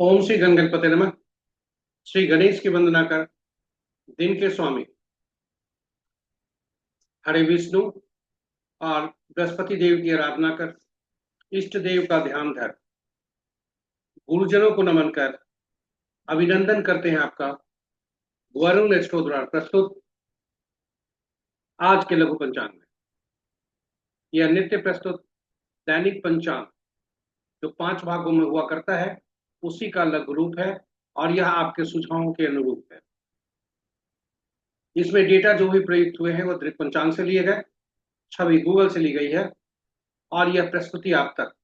ओम श्री गणगणपति नमः। श्री गणेश की वंदना कर, दिन के स्वामी हरे विष्णु और बृहस्पति देव की आराधना कर, इष्ट देव का ध्यान धर, गुरुजनों को नमन कर, अभिनंदन करते हैं आपका। वरुण एक्सट्रो द्वारा प्रस्तुत आज के लघु पंचांग में यह नित्य प्रस्तुत दैनिक पंचांग जो 5 भागों में हुआ करता है, उसी का लघु रूप है और यह आपके सुझावों के अनुरूप है। इसमें डेटा जो भी प्रयुक्त हुए हैं वह दृक पंचांग से लिए गए, छवि गूगल से ली गई है और यह प्रस्तुति आप तक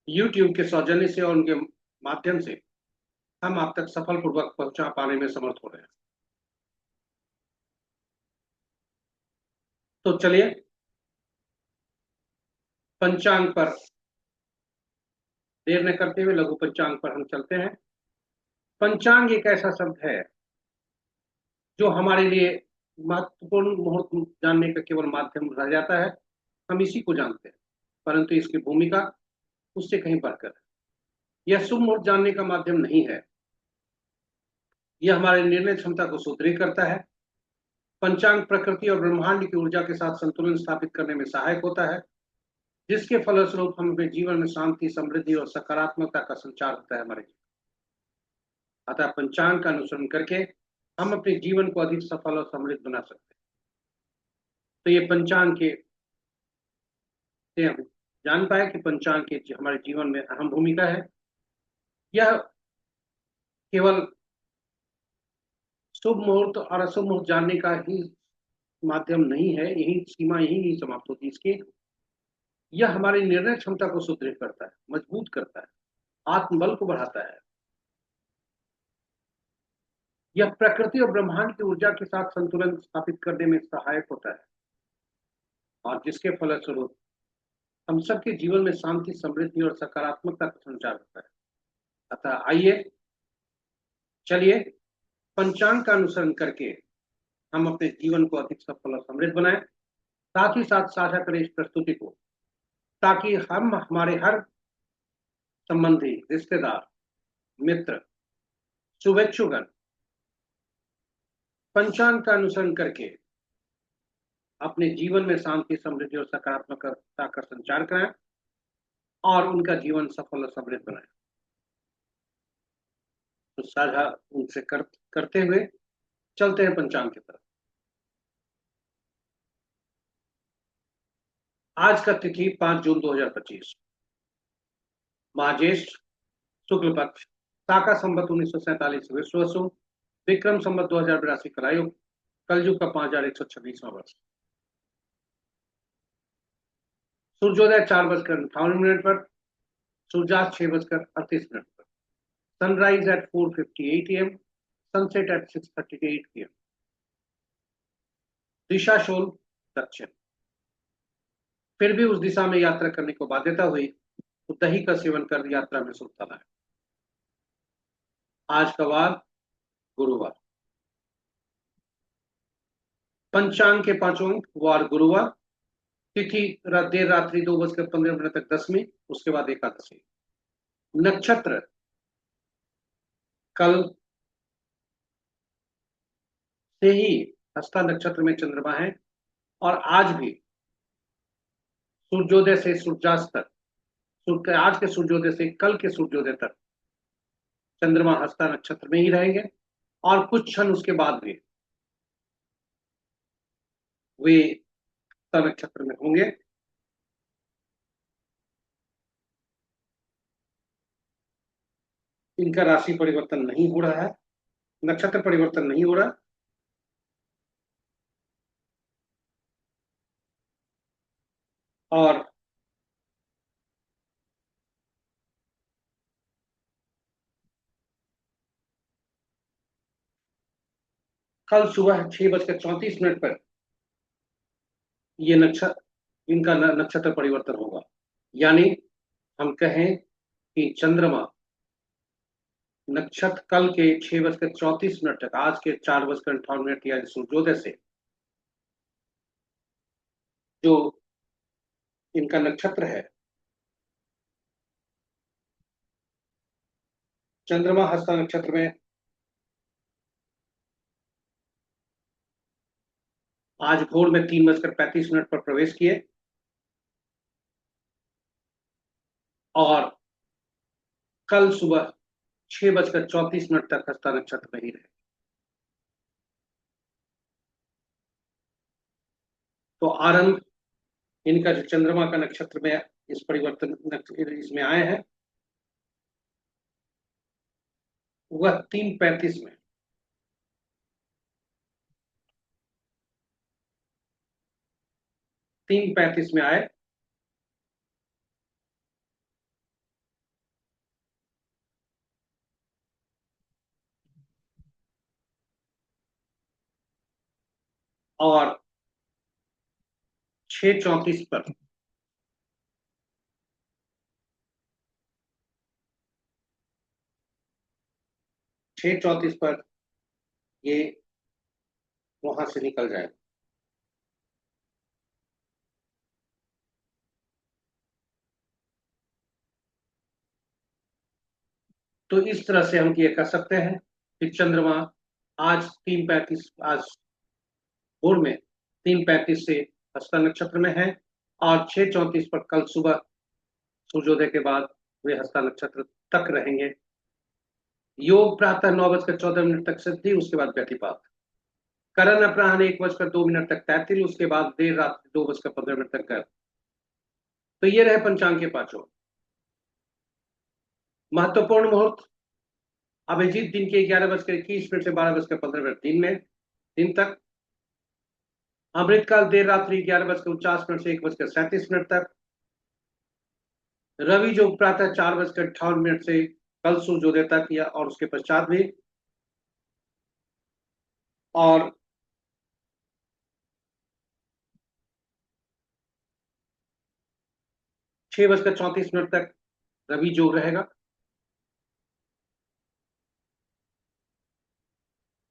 YouTube के सौजन्य से और उनके माध्यम से हम आप तक सफलपूर्वक पहुंचा पाने में समर्थ हो रहे हैं। तो चलिए पंचांग पर देर न करते हुए लघु पंचांग पर हम चलते हैं। पंचांग एक ऐसा शब्द है जो हमारे लिए महत्वपूर्ण मुहूर्त जानने का केवल माध्यम रह जाता है। हम इसी को जानते हैं, परंतु इसकी भूमिका उससे कहीं बढ़कर है। यह शुभ मुहूर्त जानने का माध्यम नहीं है, यह हमारे निर्णय क्षमता को सुदृढ़ करता है। पंचांग प्रकृति और ब्रह्मांड की ऊर्जा के साथ संतुलन स्थापित करने में सहायक होता है, जिसके फलस्वरूप हम अपने जीवन में शांति, समृद्धि और सकारात्मकता का संचार होता है हमारे जीवन। अतः पंचांग का अनुसरण करके हम अपने जीवन को अधिक सफल और समृद्ध बना सकते हैं। तो ये पंचांग के से हम जान पाए कि पंचांग की हमारे जीवन में अहम भूमिका है। यह केवल शुभ मुहूर्त और अशुभ मुहूर्त जानने का ही माध्यम नहीं है, यही सीमा यही नहीं समाप्त होती इसकी। यह हमारी निर्णय क्षमता को सुदृढ़ करता है, मजबूत करता है, आत्मबल को बढ़ाता है। यह प्रकृति और ब्रह्मांड की ऊर्जा के साथ संतुलन स्थापित करने में सहायक होता है और जिसके फलस्वरूप हम सबके जीवन में शांति, समृद्धि और सकारात्मकता का संचार होता है। अतः आइए चलिए पंचांग का अनुसरण करके हम अपने जीवन को अधिक सफल और समृद्ध बनाएं। साथ ही साथ साझा करें इस प्रस्तुति को, ताकि हम हमारे हर संबंधी, रिश्तेदार, मित्र, शुभेच्छुगण पंचांग का अनुसरण करके अपने जीवन में शांति, समृद्धि और सकारात्मकता का संचार कराएं और उनका जीवन सफल और समृद्ध बनाएं। तो साझा उनसे करते हुए चलते हैं पंचांग की तरफ। आज का तिथि 5 जून 2025, महाज्येष्ठ शुक्ल पक्ष, शाका संवत 1947 विश्वसु, विक्रम संवत 2082 कलायुग, कलयुग का 5126वां वर्ष। सूर्योदय 4:58 पर, सूर्यास्त 6:38 पर, sunrise at 4:58 AM, sunset at 6:38 PM। दिशा शोल दक्षिण। फिर भी उस दिशा में यात्रा करने को बाध्यता हुई तो दही का सेवन कर यात्रा में सुखता लाए। आज का वार गुरुवार। पंचांग के 5 अंक वार गुरुवार, तिथि देर रात्रि 2:15 तक 10वीं, उसके बाद एकादशी। नक्षत्र कल से ही हस्ता नक्षत्र में चंद्रमा है और आज भी सूर्योदय से सूर्यास्त तक, आज के सूर्योदय से कल के सूर्योदय तक चंद्रमा हस्ता नक्षत्र में ही रहेंगे और कुछ क्षण उसके बाद भी वे हस्ता नक्षत्र में होंगे। इनका राशि परिवर्तन नहीं हो रहा है, नक्षत्र परिवर्तन नहीं हो रहा। और कल सुबह 6:34 पर ये नक्षत्र, इनका नक्षत्र परिवर्तन होगा। यानी हम कहें कि चंद्रमा नक्षत्र कल के 6:34 तक, आज के 4:58 या सूर्योदय से जो इनका नक्षत्र है चंद्रमा हस्ता नक्षत्र में आज भोर में 3:35 पर प्रवेश किए और कल सुबह 6:34 तक हस्ता नक्षत्र में ही रहे। तो आरंभ इनका जो चंद्रमा का नक्षत्र में इस परिवर्तन इसमें आए हैं वह 3:35 में 3:35 में आए और 6:34 पर 6:34 पर ये वहां से निकल जाए। तो इस तरह से हम ये कह सकते हैं कि चंद्रमा आज 3:35 आज भोर में 3:35 से हस्ता नक्षत्र में है और 6:34 पर कल सुबह सूर्योदय के बाद वे हस्ता नक्षत्र तक रहेंगे। योग प्रातः 9:14 तक सिद्धि, उसके बाद व्यतिपात। करण अपराह्न 1:02 तक तैतिल, उसके बाद देर रात 2:15 तक कर। तो ये रहे पंचांग के पांचों महत्वपूर्ण मुहूर्त। अभिजीत दिन के 11:21 से 12:15 दिन तक। अमृतकाल देर रात्रि 11:49 से 1:37 तक। रवि जो प्रातः 4:58 से कल सूर्योदय तक या और उसके पश्चात भी। और 6:34 तक रवि जोग रहेगा।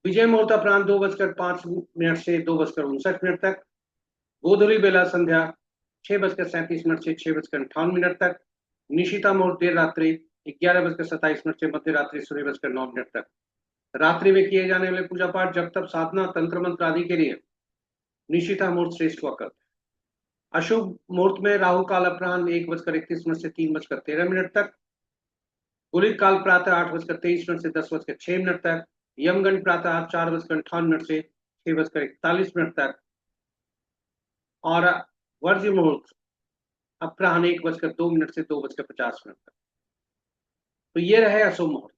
विजय मुहूर्त अपराह्न 2:05 से 2:59 तक। गोधूली बेला संध्या 6:37 से 6:58 तक। निशिता मुहूर्त देर रात्रि 11:27 से मध्य रात्रि 16:09 तक। रात्रि में किए जाने वाले पूजा पाठ जब तक साधना तंत्र मंत्र आदि के लिए निशिता मुहूर्त श्रेष्ठ हुआ करते हैं। अशुभ मुहूर्त में राहु काल अपराह्न 1:31 से 3:13 तक। गुलिक काल प्रातः 8:23 से 10:06 तक। यमगंड प्रातः 4:58 से 6:41 तक। और वर्ज्य मुहूर्त अपराह्न 1:02 से 2:50 तक। तो ये रहे अशुभ मुहूर्त।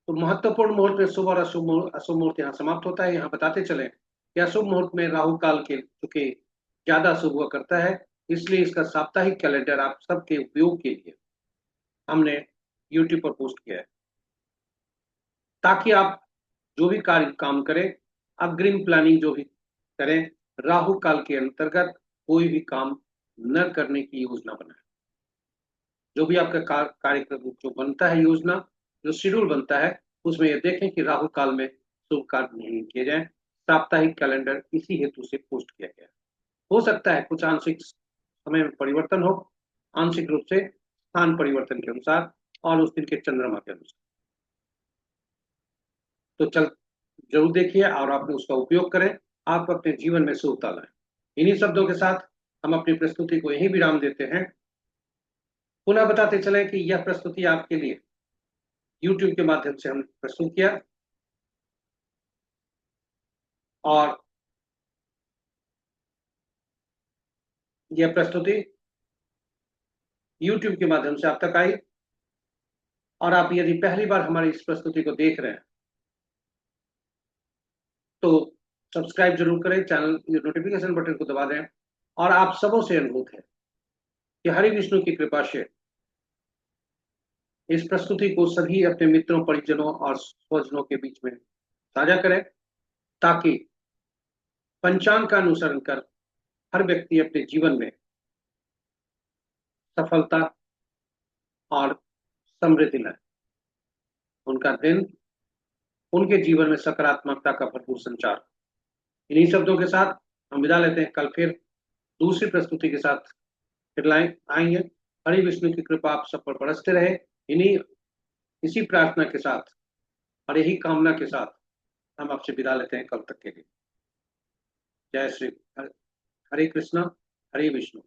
तो महत्वपूर्ण मुहूर्त में शुभ और अशुभ मुहूर्त यहाँ समाप्त होता है। यहाँ बताते चले कि अशुभ मुहूर्त में राहु काल के चूंकि ज्यादा शुभ हुआ करता है, इसलिए इसका साप्ताहिक कैलेंडर आप सबके उपयोग के लिए हमने YouTube पर पोस्ट किया है, ताकि आप जो भी कार्य काम करें, अग्रिम प्लानिंग जो भी करें, राहु काल के अंतर्गत कोई भी काम न करने की योजना बनाएं। जो भी आपका कार्यक्रम जो बनता है, योजना जो शेड्यूल बनता है, उसमें ये देखें कि राहु काल में शुभ कार्य नहीं किए जाएं। साप्ताहिक कैलेंडर इसी हेतु से पोस्ट किया गया है। हो सकता है कुछ आंशिक समय में परिवर्तन हो, आंशिक रूप से स्थान परिवर्तन के अनुसार और उस दिन के चंद्रमा के अनुसार। तो चल जरूर देखिए और आप उसका उपयोग करें, आप अपने जीवन में शुभता लाएं। इन्हीं शब्दों के साथ हम अपनी प्रस्तुति को यही विराम देते हैं। पुनः बताते चलें कि यह प्रस्तुति आपके लिए YouTube के माध्यम से हमने प्रस्तुत किया और यह प्रस्तुति YouTube के माध्यम से आप तक आई। और आप यदि पहली बार हमारी इस प्रस्तुति को देख रहे हैं तो सब्सक्राइब जरूर करें, चैनल नोटिफिकेशन बटन को दबा दें। और आप सबों से अनुरोध है कि हरि विष्णु की कृपा से इस प्रस्तुति को सभी अपने मित्रों, परिजनों और स्वजनों के बीच में साझा करें, ताकि पंचांग का अनुसरण कर हर व्यक्ति अपने जीवन में सफलता और समृद्धि लाए। उनका दिन, उनके जीवन में सकारात्मकता का भरपूर संचार। इन्हीं शब्दों के साथ हम विदा लेते हैं। कल फिर दूसरी प्रस्तुति के साथ फिर आएंगे। हरि विष्णु की कृपा आप सब पर बरसते रहे। इन्हीं इसी प्रार्थना के साथ और यही कामना के साथ हम आपसे विदा लेते हैं कल तक के लिए। जय श्री हरे कृष्णा, हरे विष्णु।